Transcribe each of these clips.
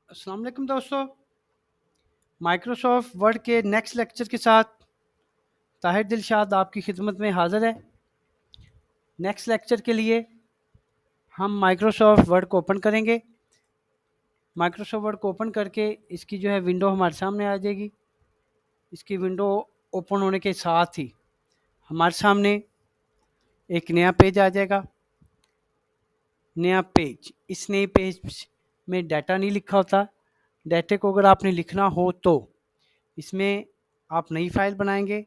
अस्सलाम वालेकुम दोस्तों। माइक्रोसॉफ्ट वर्ड के नेक्स्ट लेक्चर के साथ ताहिर दिलशाद आपकी खिदमत में हाज़िर है। नेक्स्ट लेक्चर के लिए हम माइक्रोसॉफ्ट वर्ड को ओपन करेंगे। माइक्रोसॉफ्ट वर्ड को ओपन करके इसकी जो है विंडो हमारे सामने आ जाएगी। इसकी विंडो ओपन होने के साथ ही हमारे सामने एक नया पेज आ जाएगा। नया पेज, इस नए पेज में डाटा नहीं लिखा होता। डाटे को अगर आपने लिखना हो तो इसमें आप नई फाइल बनाएंगे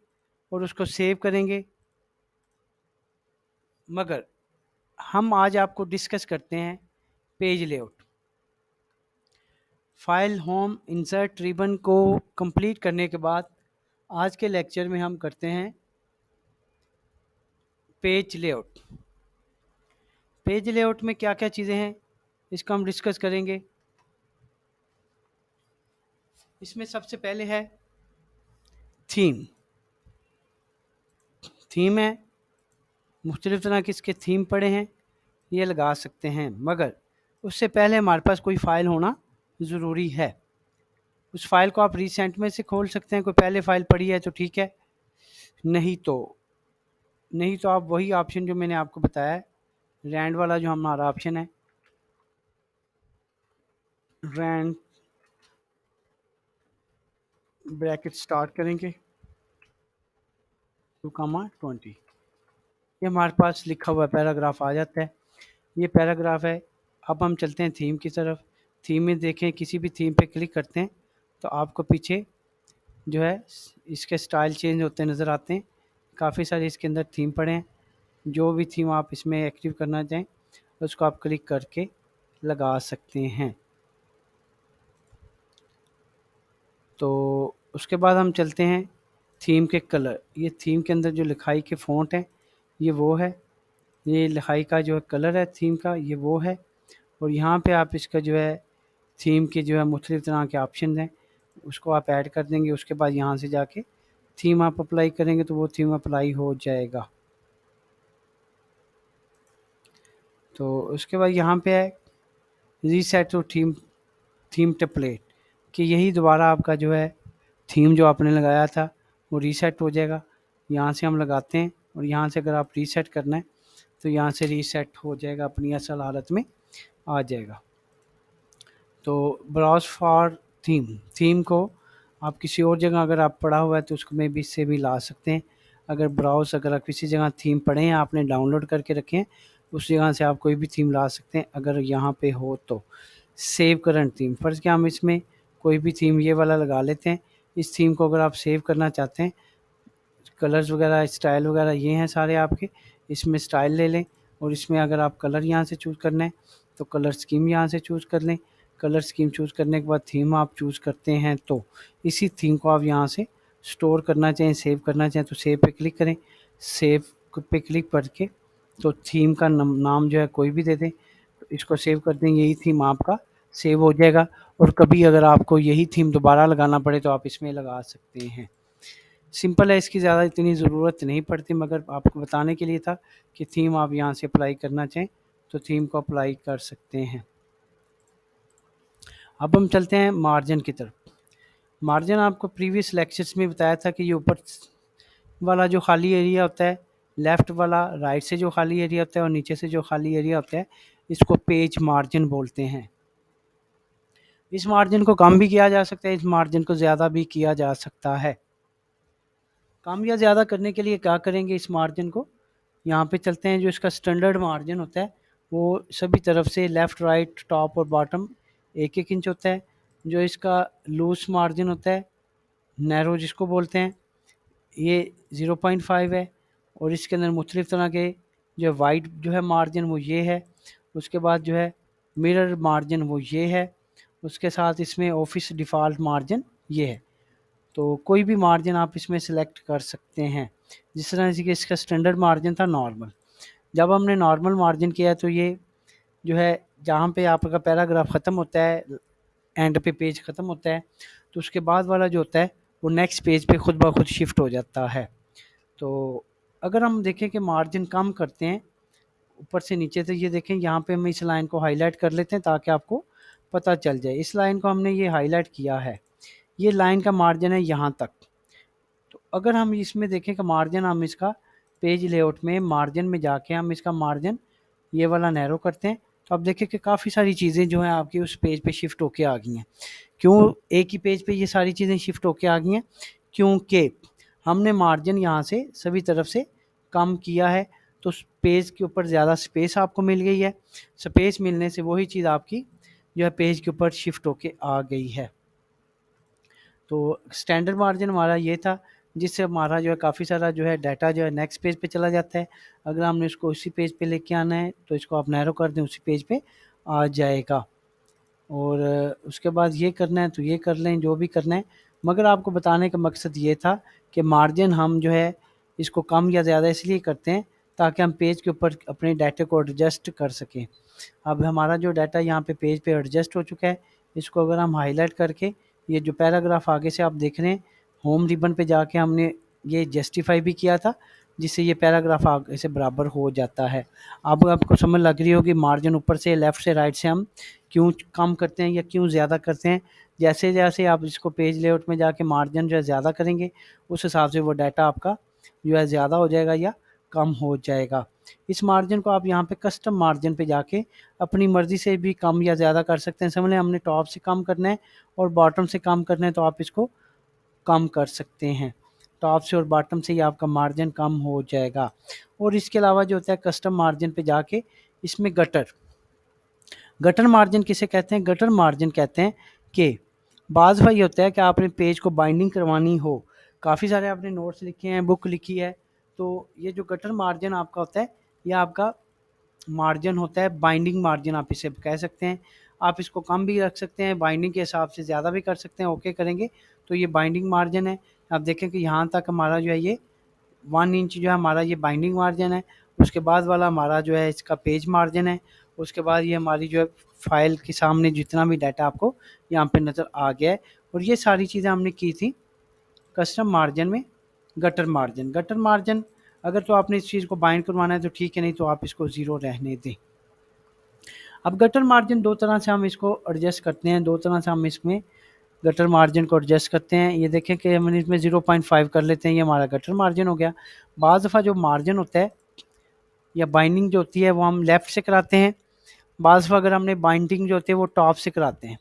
और उसको सेव करेंगे। मगर हम आज आपको डिस्कस करते हैं page layout. File home insert ribbon को कंप्लीट करने के बाद आज के लेक्चर में हम करते हैं पेज लेआउट। पेज लेआउट में क्या क्या चीज़ें हैं इसको हम डिस्कस करेंगे। इसमें सबसे पहले है थीम। थीम है, मुख्तलिफ़ तरह के इसके थीम पड़े हैं, ये लगा सकते हैं। मगर उससे पहले हमारे पास कोई फ़ाइल होना ज़रूरी है। उस फाइल को आप रिसेंट में से खोल सकते हैं। कोई पहले फाइल पड़ी है तो ठीक है, नहीं तो आप वही ऑप्शन जो मैंने आपको बताया है, रैंड वाला जो हमारा ऑप्शन है, रैंड ब्रैकेट स्टार्ट करेंगे 2,20, ये हमारे पास लिखा हुआ पैराग्राफ आ जाता है। ये पैराग्राफ है। अब हम चलते हैं थीम की तरफ। थीम में देखें, किसी भी थीम पे क्लिक करते हैं तो आपको पीछे जो है इसके स्टाइल चेंज होते नज़र आते हैं। काफ़ी सारे इसके अंदर थीम पड़े हैं। जो भी थीम आप इसमें एक्टिव करना चाहें उसको आप क्लिक करके लगा सकते हैं। तो उसके बाद हम चलते हैं थीम के कलर। ये थीम के अंदर जो लिखाई के फ़ॉन्ट हैं ये वो है, ये लिखाई का जो है कलर है थीम का ये वो है। और यहाँ पे आप इसका जो है थीम के जो है मुख्तलिफ़ तरह के ऑप्शन हैं उसको आप ऐड कर देंगे। उसके बाद यहाँ से जाके थीम आप अप्लाई करेंगे तो वो थीम अप्लाई हो जाएगा। तो उसके बाद यहाँ पे है रीसेट टू थीम टेम्पलेट, कि यही दोबारा आपका जो है थीम जो आपने लगाया था वो रीसेट हो जाएगा। यहाँ से हम लगाते हैं और यहाँ से अगर आप रीसेट करना है तो यहाँ से रीसेट हो जाएगा, अपनी असल हालत में आ जाएगा। तो ब्राउज़ फॉर थीम को आप किसी और जगह अगर आप पढ़ा हुआ है तो उसको में भी इससे भी ला सकते हैं। अगर आप किसी जगह थीम पढ़े हैं, आपने डाउनलोड करके रखे हैं, उस जगह से आप कोई भी थीम ला सकते हैं अगर यहाँ पे हो तो। सेव करंट थीम, फ़र्ज़ क्या हम इसमें कोई भी थीम ये वाला लगा लेते हैं। इस थीम को अगर आप सेव करना चाहते हैं, कलर्स वगैरह स्टाइल वगैरह ये हैं सारे आपके, इसमें स्टाइल ले लें और इसमें अगर आप कलर यहाँ से चूज़ करना है तो कलर स्कीम यहाँ से चूज़ कर लें। कलर स्कीम चूज़ करने के बाद थीम आप चूज़ करते हैं तो इसी थीम को आप यहाँ से स्टोर करना चाहें, सेव करना चाहें तो सेव पे क्लिक करें। सेव पे क्लिक करके तो थीम का नाम जो है कोई भी दे दें, तो इसको सेव कर दें, यही थीम आपका सेव हो जाएगा। और कभी अगर आपको यही थीम दोबारा लगाना पड़े तो आप इसमें लगा सकते हैं। सिंपल है, इसकी ज़्यादा इतनी ज़रूरत नहीं पड़ती, मगर आपको बताने के लिए था कि थीम आप यहाँ से अप्लाई करना चाहें तो थीम को अप्लाई कर सकते हैं। अब हम चलते हैं मार्जिन की तरफ। मार्जिन आपको प्रीवियस लेक्चर्स में बताया था कि ये ऊपर वाला जो खाली एरिया होता है, लेफ़्ट वाला राइट से जो खाली एरिया होता है और नीचे से जो खाली एरिया होता है, इसको पेज मार्जिन बोलते हैं। इस मार्जिन को कम भी किया जा सकता है, इस मार्जिन को ज़्यादा भी किया जा सकता है। कम या ज़्यादा करने के लिए क्या करेंगे, इस मार्जिन को यहाँ पे चलते हैं। जो इसका स्टैंडर्ड मार्जिन होता है वो सभी तरफ से लेफ़्ट राइट टॉप और बॉटम 1-1 इंच होता है। जो इसका लूज मार्जिन होता है, नैरो जिसको बोलते हैं, ये 0.5 है। और इसके अंदर मुख्तलिफ़ तरह के जो वाइड जो है मार्जिन वो ये है। उसके बाद जो है मिरर मार्जिन वो ये है। उसके साथ इसमें ऑफिस डिफ़ॉल्ट मार्जिन ये है। तो कोई भी मार्जिन आप इसमें सेलेक्ट कर सकते हैं। जिस तरह से कि इसका स्टैंडर्ड मार्जिन था नॉर्मल। जब हमने नॉर्मल मार्जिन किया तो ये जो है जहाँ पे आपका पैराग्राफ ख़त्म होता है, एंड पे पेज ख़त्म होता है, तो उसके बाद वाला जो होता है वो नेक्स्ट पेज पे खुद ब खुद शिफ्ट हो जाता है। तो अगर हम देखें कि मार्जिन कम करते हैं ऊपर से नीचे, तो ये देखें यहाँ पे हम इस लाइन को हाईलाइट कर लेते हैं ताकि आपको पता चल जाए। इस लाइन को हमने ये हाईलाइट किया है, ये लाइन का मार्जिन है यहाँ तक। तो अगर हम इसमें देखें कि मार्जिन, हम इसका पेज लेआउट में मार्जिन में जाके हम इसका मार्जिन ये वाला नैरो करते हैं, तो आप देखिए कि काफ़ी सारी चीज़ें जो हैं आपकी उस पेज पे शिफ्ट होके आ गई हैं। क्यों एक ही पेज पे ये सारी चीज़ें शिफ्ट होके आ गई हैं? क्योंकि हमने मार्जिन यहाँ से सभी तरफ से कम किया है, तो पेज के ऊपर ज़्यादा स्पेस आपको मिल गई है। स्पेस मिलने से वही चीज़ आपकी जो है पेज के ऊपर शिफ्ट होके आ गई है। तो स्टैंडर्ड मार्जिन हमारा ये था, जिससे हमारा जो है काफ़ी सारा जो है डाटा जो है नेक्स्ट पेज पे चला जाता है। अगर हमने इसको उसी पेज पे लेके आना है तो इसको आप नैरो कर दें, उसी पेज पे आ जाएगा। और उसके बाद ये करना है तो ये कर लें, जो भी करना है। मगर आपको बताने का मकसद ये था कि मार्जिन हम जो है इसको कम या ज़्यादा इसलिए करते हैं ताकि हम पेज के ऊपर अपने डाटा को एडजस्ट कर सकें। अब हमारा जो डाटा यहाँ पे पेज पे एडजस्ट हो चुका है, इसको अगर हम हाईलाइट करके ये जो पैराग्राफ आगे से आप देख रहे हैं, होम रिबन पे जाके हमने ये जस्टिफाई भी किया था, जिससे ये पैराग्राफ आगे से बराबर हो जाता है। अब आपको समझ लग रही होगी मार्जिन ऊपर से लेफ़्ट से राइट से हम क्यों कम करते हैं या क्यों ज़्यादा करते हैं। जैसे जैसे आप इसको पेज लेआउट में जाके मार्जिन जो है ज़्यादा करेंगे, उस हिसाब से वो डाटा आपका जो है ज़्यादा हो जाएगा या कम हो जाएगा। इस मार्जिन को आप यहाँ पे कस्टम मार्जिन पे जाके अपनी मर्ज़ी से भी कम या ज़्यादा कर सकते हैं। समझ लें हमने टॉप से कम करना है और बॉटम से कम करना है, तो आप इसको कम कर सकते हैं। टॉप से और बॉटम से ही आपका मार्जिन कम हो जाएगा। और इसके अलावा जो होता है कस्टम मार्जिन पे जाके इसमें गटर मार्जिन किसे कहते हैं? गटर मार्जिन कहते हैं कि बाज़ भाई होता है कि आपने पेज को बाइंडिंग करवानी हो, काफ़ी सारे आपने नोट्स लिखे हैं, बुक लिखी है, तो ये जो गटर मार्जिन आपका होता है, ये आपका मार्जिन होता है, बाइंडिंग मार्जिन आप इसे कह सकते हैं। आप इसको कम भी रख सकते हैं, बाइंडिंग के हिसाब से ज़्यादा भी कर सकते हैं, ओके करेंगे तो ये बाइंडिंग मार्जिन है। आप देखें कि यहाँ तक हमारा जो है ये 1 इंच जो है हमारा ये बाइंडिंग मार्जिन है। उसके बाद वाला हमारा जो है इसका पेज मार्जिन है। उसके बाद ये हमारी जो है फाइल के सामने जितना भी डाटा आपको यहाँ पे नज़र आ गया है। और ये सारी चीज़ें हमने की थी कस्टम मार्जिन में। गटर मार्जिन अगर तो आपने इस चीज़ को बाइंड करवाना है तो ठीक है, नहीं तो आप इसको ज़ीरो रहने दें। अब गटर मार्जिन दो तरह से हम इसको एडजस्ट करते हैं, दो तरह से हम इसमें गटर मार्जिन को एडजस्ट करते हैं। ये देखें कि हम इसमें 0.5 कर लेते हैं, ये हमारा गटर मार्जिन हो गया। बाज़ दफ़ा जो मार्जिन होता है या बाइंडिंग जो होती है वो हम लेफ़्ट से कराते हैं, बाज़ दफ़ा अगर हमने बाइंडिंग जो होती है वो टॉप से कराते हैं,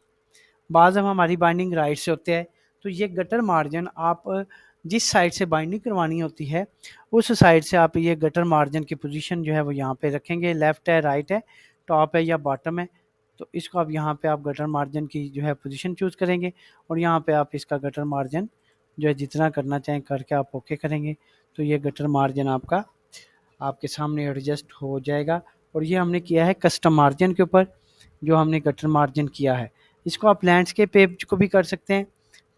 बाज़ दफ़ा हमारी बाइंडिंग राइट से होते हैं। तो ये गटर मार्जिन आप जिस साइड से बाइंडिंग करवानी होती है उस साइड से आप ये गटर मार्जिन की पोजीशन जो है वो यहाँ पे रखेंगे। लेफ़्ट है, राइट है, टॉप है या बॉटम है, तो इसको आप यहाँ पे आप गटर मार्जिन की जो है पोजीशन चूज़ करेंगे और यहाँ पे आप इसका गटर मार्जिन जो है जितना करना चाहें करके आप ओके करेंगे, तो ये गटर मार्जिन आपका आपके सामने एडजस्ट हो जाएगा। और ये हमने किया है कस्टम मार्जिन के ऊपर, जो हमने गटर मार्जिन किया है। इसको आप लैंडस्केप पेज को भी कर सकते हैं,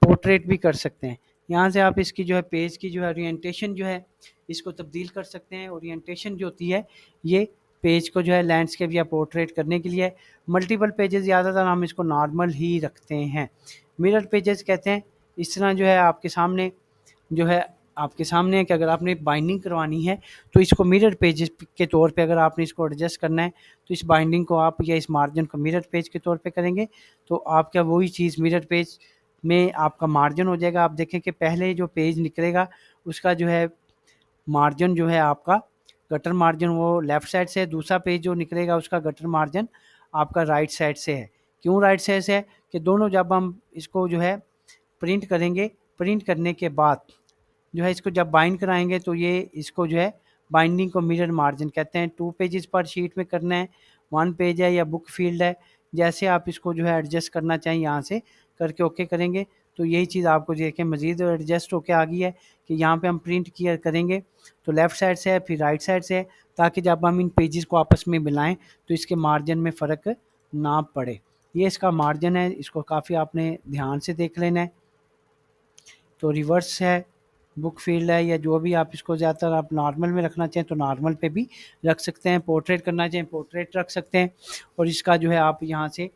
पोर्ट्रेट भी कर सकते हैं। यहाँ से आप इसकी जो है पेज की जो है ओरिएंटेशन जो है इसको तब्दील कर सकते हैं। ओरिएंटेशन जो होती है ये पेज को जो है लैंडस्केप या पोर्ट्रेट करने के लिए। मल्टीपल पेजेस ज़्यादातर हम इसको नॉर्मल ही रखते हैं। मिरर पेजेस कहते हैं इस तरह जो है आपके सामने जो है आपके सामने है कि अगर आपने बाइंडिंग करवानी है तो इसको मिरर पेज के तौर पे अगर आपने इसको एडजस्ट करना है तो इस बाइंडिंग को आप या इस मार्जिन को मिरर पेज के तौर पे करेंगे, तो आपका वही चीज़ मिरर पेज में आपका मार्जिन हो जाएगा। आप देखें कि पहले जो पेज निकलेगा उसका जो है मार्जिन जो है आपका गटर मार्जिन वो लेफ़्ट साइड से है, दूसरा पेज जो निकलेगा उसका गटर मार्जिन आपका राइट साइड से है। क्यों राइट साइड से है? कि दोनों जब हम इसको जो है प्रिंट करेंगे, प्रिंट करने के बाद जो है इसको जब बाइंड कराएंगे तो ये इसको जो है बाइंडिंग को मिरर मार्जिन कहते हैं। 2 पेजेस पर शीट में करना है, 1 पेज है या बुक फील्ड है, जैसे आप इसको जो है एडजस्ट करना चाहें यहाँ से करके ओके करेंगे, तो यही चीज़ आपको देखें मज़ीद एडजस्ट होके आ गई है कि यहाँ पे हम प्रिंट किया करेंगे तो लेफ़्ट साइड से है फिर राइट साइड से है, ताकि जब हम इन पेजेस को आपस में मिलाएं तो इसके मार्जिन में फ़र्क ना पड़े। ये इसका मार्जिन है, इसको काफ़ी आपने ध्यान से देख लेना है। तो रिवर्स है, बुक फील्ड है, या जो भी आप इसको ज़्यादातर आप नॉर्मल में रखना चाहें तो नॉर्मल पे भी रख सकते हैं, पोर्ट्रेट करना चाहें पोर्ट्रेट रख सकते हैं। और इसका जो है आप यहाँ से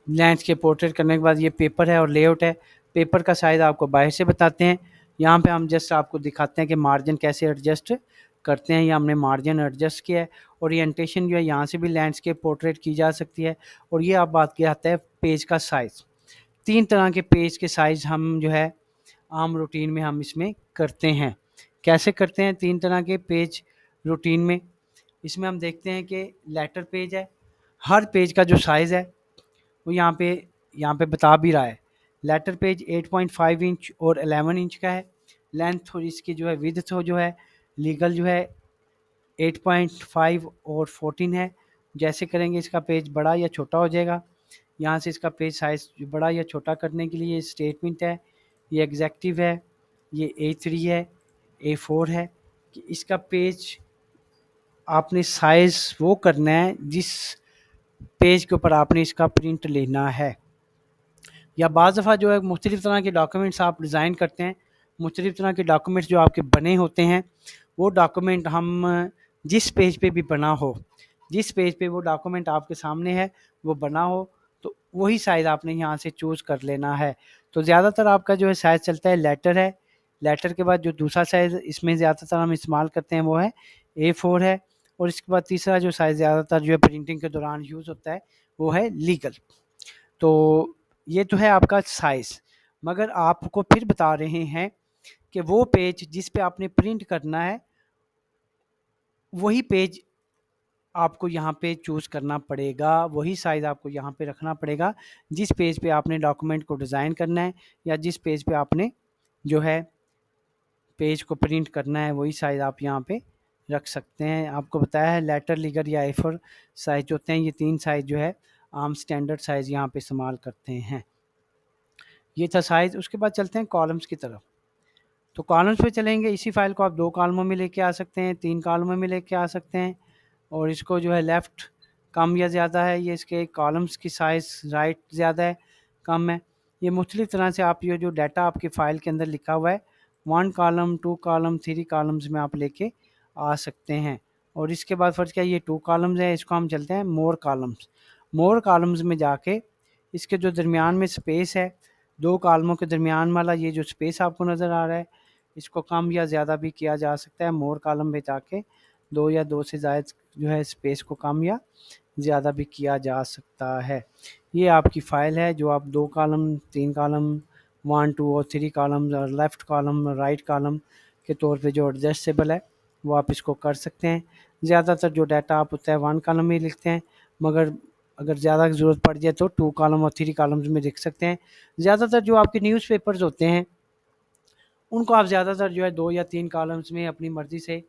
लैंडस्केप पोर्ट्रेट करने के बाद ये पेपर है और लेआउट है। पेपर का साइज़ आपको बाहर से बताते हैं, यहाँ पे हम जस्ट आपको दिखाते हैं कि मार्जिन कैसे एडजस्ट करते हैं, या हमने मार्जिन एडजस्ट किया है। ओरिएंटेशन जो है यहाँ से भी लैंडस्केप पोर्ट्रेट की जा सकती है। और ये आप बात की आता है पेज का साइज़। 3 तरह के पेज के साइज़ हम जो है आम रूटीन में हम इसमें करते हैं। कैसे करते हैं 3 तरह के पेज रूटीन में? इसमें हम देखते हैं कि लेटर पेज है, हर पेज का जो साइज़ है वो यहाँ पे बता भी रहा है। लेटर पेज 8.5 इंच और 11 इंच का है। लेंथ और इसकी जो है विड्थ जो है लीगल जो है 8.5 और 14 है। जैसे करेंगे इसका पेज बड़ा या छोटा हो जाएगा। यहाँ से इसका पेज साइज़ बड़ा या छोटा करने के लिए स्टेटमेंट है, ये एग्जेक्टिव है, ये A3 है, A4 है कि इसका पेज आपने साइज़ वो करना है जिस पेज के ऊपर आपने इसका प्रिंट लेना है। या बाज़ दफ़ा जो है मुख्तलिफ़ तरह के डॉक्यूमेंट्स आप डिज़ाइन करते हैं, मुख्तलिफ़ तरह के डॉक्यूमेंट्स जो आपके बने होते हैं, वो डॉक्यूमेंट हम जिस पेज पे भी बना हो, जिस पेज पे वो डॉक्यूमेंट आपके सामने है वो बना हो, तो वही साइज़ आपने यहाँ से चूज़ कर लेना है। तो ज़्यादातर आपका जो है साइज़ चलता है लेटर है। लेटर के बाद जो दूसरा साइज़ इसमें ज़्यादातर हम इस्तेमाल करते हैं वो है A4 है। और इसके बाद तीसरा जो साइज़ ज़्यादातर जो है प्रिंटिंग के दौरान यूज़ होता है वो है लीगल। तो ये तो है आपका साइज़। मगर आपको फिर बता रहे हैं कि वो पेज जिस पे आपने प्रिंट करना है, वही पेज आपको यहाँ पे चूज़ करना पड़ेगा, वही साइज़ आपको यहाँ पे रखना पड़ेगा, जिस पेज पे आपने डॉक्यूमेंट को डिज़ाइन करना है या जिस पेज पे आपने जो है पेज को प्रिंट करना है, वही साइज़ आप यहाँ पे रख सकते हैं। आपको बताया है लेटर, लीगल या A4 साइज़ जो होते हैं, ये 3 साइज़ जो है आम स्टैंडर्ड साइज़ यहाँ पे इस्तेमाल करते हैं। ये था साइज़। उसके बाद चलते हैं कॉलम्स की तरफ। तो कॉलम्स पे चलेंगे, इसी फाइल को आप 2 कॉलमों में लेके आ सकते हैं, 3 कॉलमों में लेके आ सकते हैं। और इसको जो है लेफ़्ट कम या ज़्यादा है, ये इसके कॉलम्स की साइज़ राइट ज़्यादा है, कम है। ये मुख्तलिफ़ तरह से आप ये जो डाटा आपकी फ़ाइल के अंदर लिखा हुआ है 1 कॉलम, 2 कॉलम, 3 कॉलम्स में आप लेके आ सकते हैं। और इसके बाद फ़र्ज़ क्या, ये 2 कॉलम्स है, इसको हम चलते हैं मोर कॉलम्स। मोर कॉलम्स में जाके इसके जो दरमियान में स्पेस है, 2 कॉलमों के दरमियान वाला ये जो स्पेस आपको नज़र आ रहा है, इसको कम या ज़्यादा भी किया जा सकता है। मोर कॉलम में जाके 2 या 2 से ज़ायद जो है स्पेस को कम या ज़्यादा भी किया जा सकता है। ये आपकी फ़ाइल है जो आप 2 कॉलम, 3 कॉलम, 1, 2 और 3 कॉलम्स और लेफ़्ट कॉलम, राइट कॉलम के तौर पे जो एडजस्टेबल है, वो आप इसको कर सकते हैं। ज़्यादातर जो डाटा आप होता है 1 कॉलम में ही लिखते हैं, मगर अगर ज़्यादा ज़रूरत पड़ जाए तो 2 कॉलम और 3 कॉलम्स में लिख सकते हैं। ज़्यादातर जो आपके न्यूज़पेपर्स होते हैं, उनको आप ज़्यादातर जो है 2 या 3 कॉलम्स में अपनी मर्ज़ी से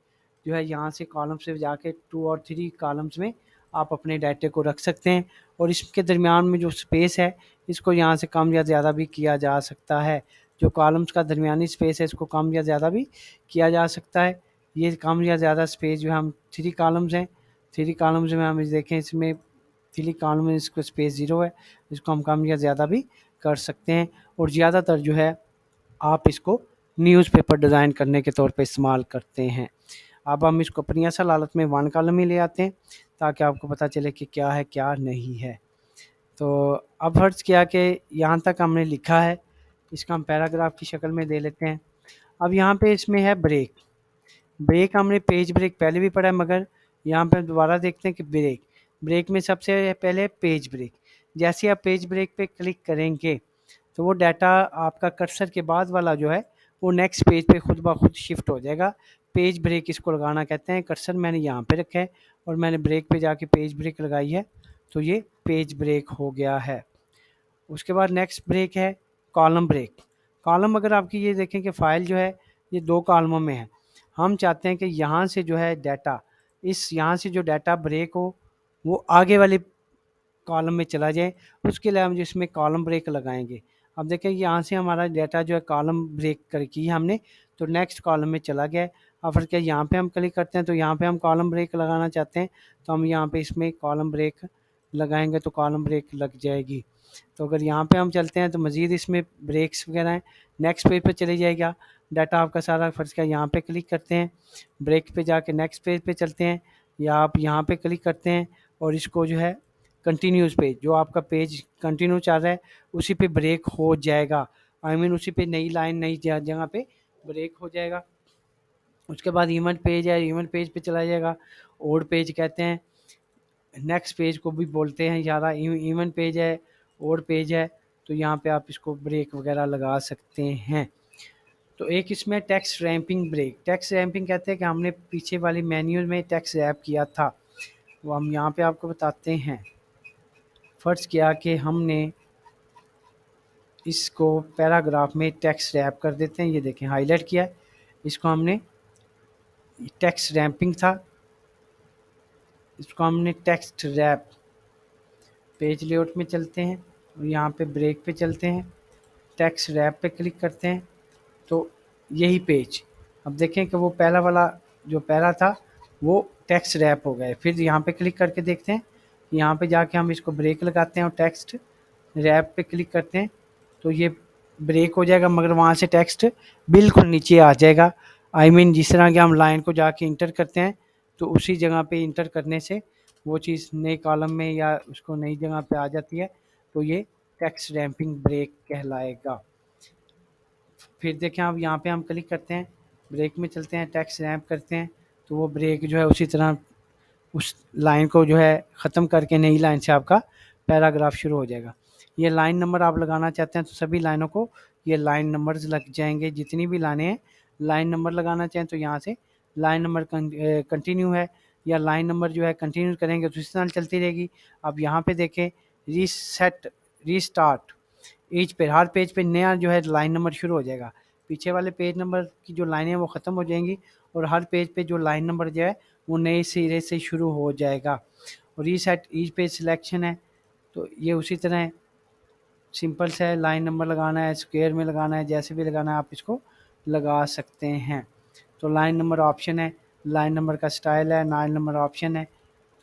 जो है यहाँ से कॉलम से जाके 2 और 3 कॉलम्स में आप अपने डाटे को रख सकते हैं। और इसके दरमियान में जो स्पेस है, इसको यहाँ से कम या ज़्यादा भी किया जा सकता है। जो कॉलम्स का दरमियानी स्पेस है, इसको कम या ज़्यादा भी किया जा सकता है। ये कम या ज़्यादा स्पेस जो हम 3 कॉलम्स हैं, 3 कॉलम्स में हम देखें, इसमें 3 कॉलम में इसको स्पेस 0 है, इसको हम कम या ज़्यादा भी कर सकते हैं। और ज़्यादातर जो है आप इसको न्यूज़पेपर डिज़ाइन करने के तौर पे इस्तेमाल करते हैं। अब हम इसको अपनी असल हालत में 1 कॉलम में ले आते हैं, ताकि आपको पता चले कि क्या है, क्या नहीं है। तो अब फ़र्ज़ किया कि यहाँ तक हमने लिखा है, इसका हम पैराग्राफ की शक्ल में दे लेते हैं। अब यहाँ पे इसमें है ब्रेक। ब्रेक हमने पेज ब्रेक पहले भी पढ़ा है, मगर यहाँ पे दोबारा देखते हैं कि ब्रेक में सबसे पहले पेज ब्रेक। जैसे आप पेज ब्रेक पे क्लिक करेंगे, तो वो डाटा आपका कर्सर के बाद वाला जो है, वो नेक्स्ट पेज पे खुद ब खुद शिफ्ट हो जाएगा। पेज ब्रेक इसको लगाना कहते हैं। कर्सर मैंने यहाँ पे रखा है और मैंने ब्रेक पे जाके पेज ब्रेक लगाई है, तो ये पेज ब्रेक हो गया है। उसके बाद नेक्स्ट ब्रेक है कॉलम ब्रेक। कॉलम अगर आपकी ये देखें कि फ़ाइल जो है ये 2 कॉलमों में है, हम चाहते हैं कि यहाँ से जो है डाटा, इस यहाँ से जो डाटा ब्रेक हो वो आगे वाले कॉलम में चला जाए, उसके लिए हम जिसमें कॉलम ब्रेक लगाएंगे। अब देखें यहाँ से हमारा डाटा जो है कॉलम ब्रेक कर की हमने, तो नेक्स्ट कॉलम में चला गया है। अब फिर क्या, यहाँ पे हम क्लिक करते हैं तो यहाँ पे हम कॉलम ब्रेक लगाना चाहते हैं, तो हम यहाँ पे इसमें कॉलम ब्रेक लगाएंगे तो कॉलम ब्रेक लग जाएगी। तो अगर यहाँ पे हम चलते हैं तो मज़ीद इसमें ब्रेक्स वगैरह हैं, नेक्स्ट पेज पे चले जाएगा डाटा आपका सारा। फ़र्ज़ क्या, यहाँ पे क्लिक करते हैं, ब्रेक पे जाके नेक्स्ट पेज पे चलते हैं, या आप यहाँ पे क्लिक करते हैं और इसको जो है कंटिन्यूस पेज, जो आपका पेज कंटिन्यू चल रहा है उसी पे ब्रेक हो जाएगा। आई मीन उसी पे नई लाइन, नई जगह पे ब्रेक हो जाएगा। उसके बाद इवेंट पेज है, इवेंट पेज पे चला जाएगा। ओड पेज कहते हैं, नेक्स्ट पेज को भी बोलते हैं ज़्यादा। इवेंट पेज है, ओड पेज है, तो यहाँ पे आप इसको ब्रेक वगैरह लगा सकते हैं। तो एक इसमें text ramping break, text ramping कहते हैं कि हमने पीछे वाली मेन्यू में टेक्स्ट रैप किया था, वो हम यहाँ पे आपको बताते हैं। फर्ज किया कि हमने इसको पैराग्राफ में टेक्स्ट रैप कर देते हैं, ये देखें हाईलाइट किया है, इसको हमने टेक्स्ट रैंपिंग था, इसको हमने टेक्स्ट रैप। पेज लेआउट में चलते हैं और यहाँ पे ब्रेक पे चलते हैं, टेक्स्ट रैप पे क्लिक करते हैं, तो यही पेज, अब देखें कि वो पहला वाला जो पैरा था वो टेक्स्ट रैप हो गया। फिर यहाँ पे क्लिक करके देखते हैं, यहाँ पे जाके हम इसको ब्रेक लगाते हैं और टेक्स्ट रैप पे क्लिक करते हैं, तो ये ब्रेक हो जाएगा, मगर वहाँ से टेक्स्ट बिल्कुल नीचे आ जाएगा। आई मीन जिस तरह कि हम लाइन को जाके इंटर करते हैं, तो उसी जगह पे इंटर करने से वो चीज़ नए कॉलम में या उसको नई जगह पे आ जाती है, तो ये टेक्स्ट रैंपिंग ब्रेक कहलाएगा। फिर देखें अब यहाँ पे हम क्लिक करते हैं, ब्रेक में चलते हैं, टेक्स्ट रैंप करते हैं, तो वो ब्रेक जो है उसी तरह उस लाइन को जो है ख़त्म करके नई लाइन से आपका पैराग्राफ शुरू हो जाएगा। ये लाइन नंबर आप लगाना चाहते हैं तो सभी लाइनों को ये लाइन नंबर्स लग जाएंगे, जितनी भी लाइनें हैं लाइन नंबर लगाना चाहें तो यहाँ से लाइन नंबर कंटिन्यू है या लाइन नंबर जो है कंटिन्यू करेंगे तो इस तरह चलती रहेगी। अब यहाँ पे देखें रीसेट रीस्टार्ट, ईच पे हर पेज पे नया जो है लाइन नंबर शुरू हो जाएगा, पीछे वाले पेज नंबर की जो लाइनें हैं वो ख़त्म हो जाएंगी और हर पेज पे जो लाइन नंबर जो है वो नए सिरे से शुरू हो जाएगा। और रीसेट ईच पेज सिलेक्शन है, तो ये उसी तरह है, सिंपल सा है, लाइन नंबर लगाना है, स्क्वायर में लगाना है, जैसे भी लगाना है आप इसको लगा सकते हैं। तो लाइन नंबर ऑप्शन है, लाइन नंबर का स्टाइल है, लाइन नंबर ऑप्शन है,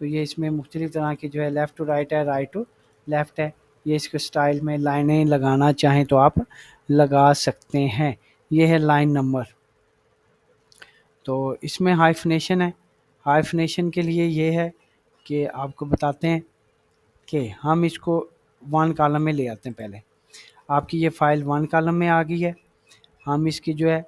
तो ये इसमें मुख्तलिफ तरह की जो है लेफ़्ट टू राइट है, राइट टू लेफ़्ट है, ये इसके स्टाइल में लाइनें लगाना चाहें तो आप लगा सकते हैं। ये है लाइन नंबर। तो इसमें हाइफनेशन है, हाइफनेशन के लिए ये है कि आपको बताते हैं कि हम इसको वन कॉलम में ले आते हैं। पहले आपकी ये फ़ाइल वन कॉलम में आ गई है, हम इसकी जो है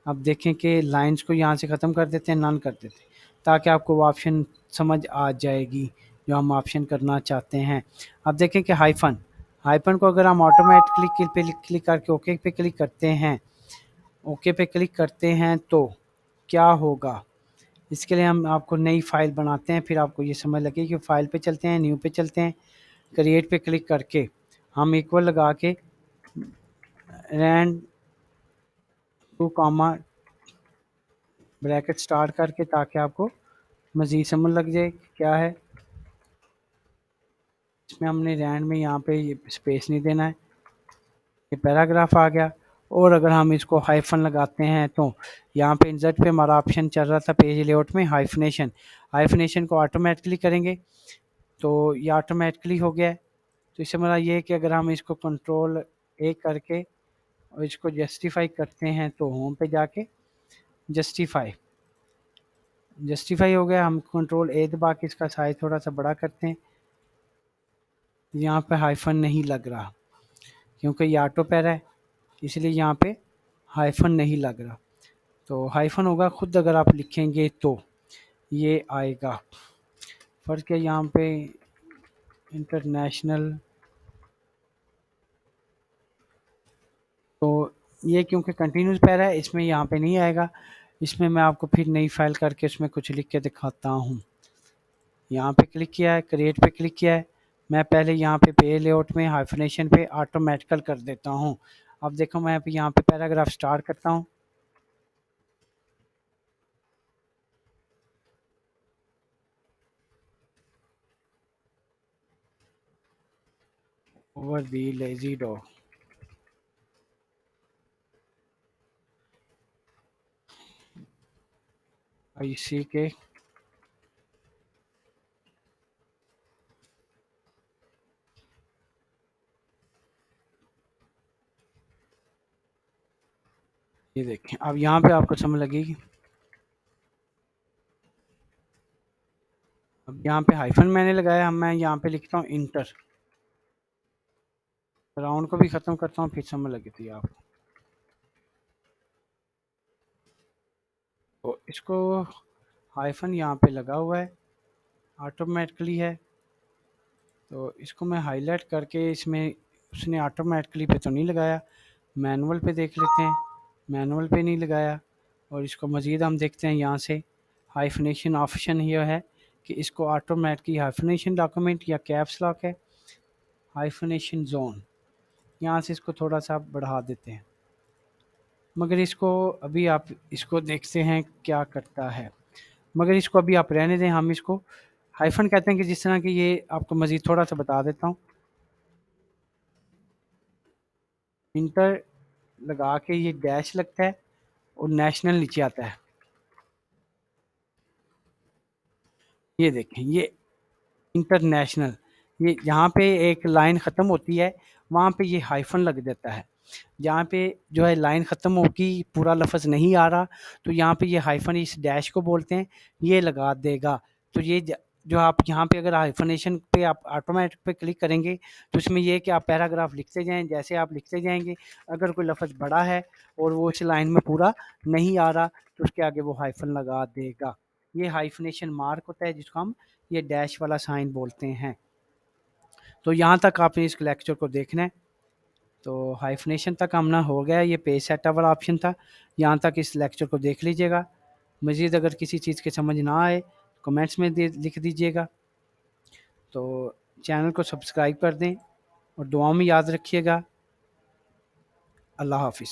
अब देखें कि लाइंस को यहाँ से ख़त्म कर देते हैं, नन कर देते हैं, ताकि आपको वो ऑप्शन समझ आ जाएगी जो हम ऑप्शन करना चाहते हैं। अब देखें कि हाइफन, हाइफन को अगर हम ऑटोमेटिकली पे क्लिक करके ओके पे क्लिक करते हैं, ओके पे क्लिक करते हैं तो क्या होगा, इसके लिए हम आपको नई फ़ाइल बनाते हैं, फिर आपको ये समझ लगे कि फ़ाइल पे चलते हैं, न्यू पे चलते हैं, क्रिएट पे क्लिक करके हम इक्वल लगा के rand to comma bracket start करके, ताकि आपको मज़ीद समझ लग जाए क्या है। इसमें हमने रैंड में यहाँ पे ये स्पेस नहीं देना है, ये पैराग्राफ आ गया। और अगर हम इसको हाइफन लगाते हैं तो यहाँ पे इंसर्ट पे हमारा ऑप्शन चल रहा था पेज लेआउट में हाइफनेशन, हाइफनेशन को ऑटोमेटिकली करेंगे तो ये ऑटोमेटिकली हो गया है। तो इससे हमारा ये है कि अगर हम इसको कंट्रोल ए करके और इसको जस्टिफाई करते हैं तो होम पे जाके जस्टिफाई, जस्टिफाई हो गया। हम कंट्रोल ए दबा के इसका साइज थोड़ा सा बड़ा करते हैं, यहाँ पे हाइफन नहीं लग रहा क्योंकि ये ऑटो पैरा है, इसलिए यहाँ पे हाइफन नहीं लग रहा। तो हाइफन होगा खुद अगर आप लिखेंगे तो ये आएगा। फ़र्क है यहाँ पे इंटरनेशनल, तो ये क्योंकि कंटिन्यूस पैरा है इसमें यहाँ पे नहीं आएगा। इसमें मैं आपको फिर नई फाइल करके उसमें कुछ लिख के दिखाता हूँ। यहाँ पे क्लिक किया है, क्रिएट पे क्लिक किया है, मैं पहले यहाँ पे पेज लेआउट में हाइफनेशन पे ऑटोमेटिकल कर देता हूँ। अब देखो मैं यहाँ पे पैराग्राफ स्टार्ट करता हूँ, ओवर दी लेजी डॉग, इसी के ये देखें। अब यहाँ पे आपको समझ लगेगी, अब यहाँ पे हाइफन मैंने लगाया, मैं यहाँ पे लिखता हूँ इंटर, राउंड को भी ख़त्म करता हूँ, फिर समझ लगी थी आपको। तो इसको हाइफन यहाँ पे लगा हुआ है, ऑटोमेटिकली है। तो इसको मैं हाईलाइट करके, इसमें उसने ऑटोमेटिकली पे तो नहीं लगाया, मैनुअल पे देख लेते हैं। मैनुअल पे नहीं लगाया। और इसको मज़ीद हम देखते हैं यहाँ से, हाइफनेशन ऑप्शन ये है कि इसको ऑटोमेटिकली हाइफनेशन डॉक्यूमेंट या कैप्स लॉक है, हाइफनेशन जोन, यहाँ से इसको थोड़ा सा बढ़ा देते हैं। मगर इसको अभी आप इसको देखते हैं क्या करता है, मगर इसको अभी आप रहने दें। हम इसको हाइफन कहते हैं कि जिस तरह की ये आपको मज़ीद थोड़ा सा बता देता हूँ। इंटर लगा के ये डैश लगता है और नेशनल नीचे आता है। ये देखें, ये इंटरनेशनल, ये यहाँ पे एक लाइन ख़त्म होती है, वहाँ पे ये हाइफन लग जाता है। जहाँ पे जो है लाइन ख़त्म होगी, पूरा लफ्ज़ नहीं आ रहा, तो यहाँ पे ये हाइफन, इस डैश को बोलते हैं, ये लगा देगा। तो ये जो आप यहाँ पे अगर हाइफनेशन पे आप ऑटोमेटिक पे क्लिक करेंगे, तो इसमें ये है कि आप पैराग्राफ लिखते जाएँ, जैसे आप लिखते जाएँगे, अगर कोई लफ्ज़ बड़ा है और वो इस लाइन में पूरा नहीं आ रहा, तो उसके आगे वो हाइफन लगा देगा। ये हाइफनेशन मार्क होता है, जिसको हम ये डैश वाला साइन बोलते हैं। तो यहाँ तक आपने इस लेक्चर को देखना है। तो हाइफनेशन तक हमने हो गया, ये पेज सेटअप वाला ऑप्शन था। यहाँ तक इस लेक्चर को देख लीजिएगा। मज़ीद अगर किसी चीज़ की समझ ना आए, कमेंट्स में लिख दीजिएगा। तो चैनल को सब्सक्राइब कर दें और दुआ में याद रखिएगा। अल्लाह हाफिज़।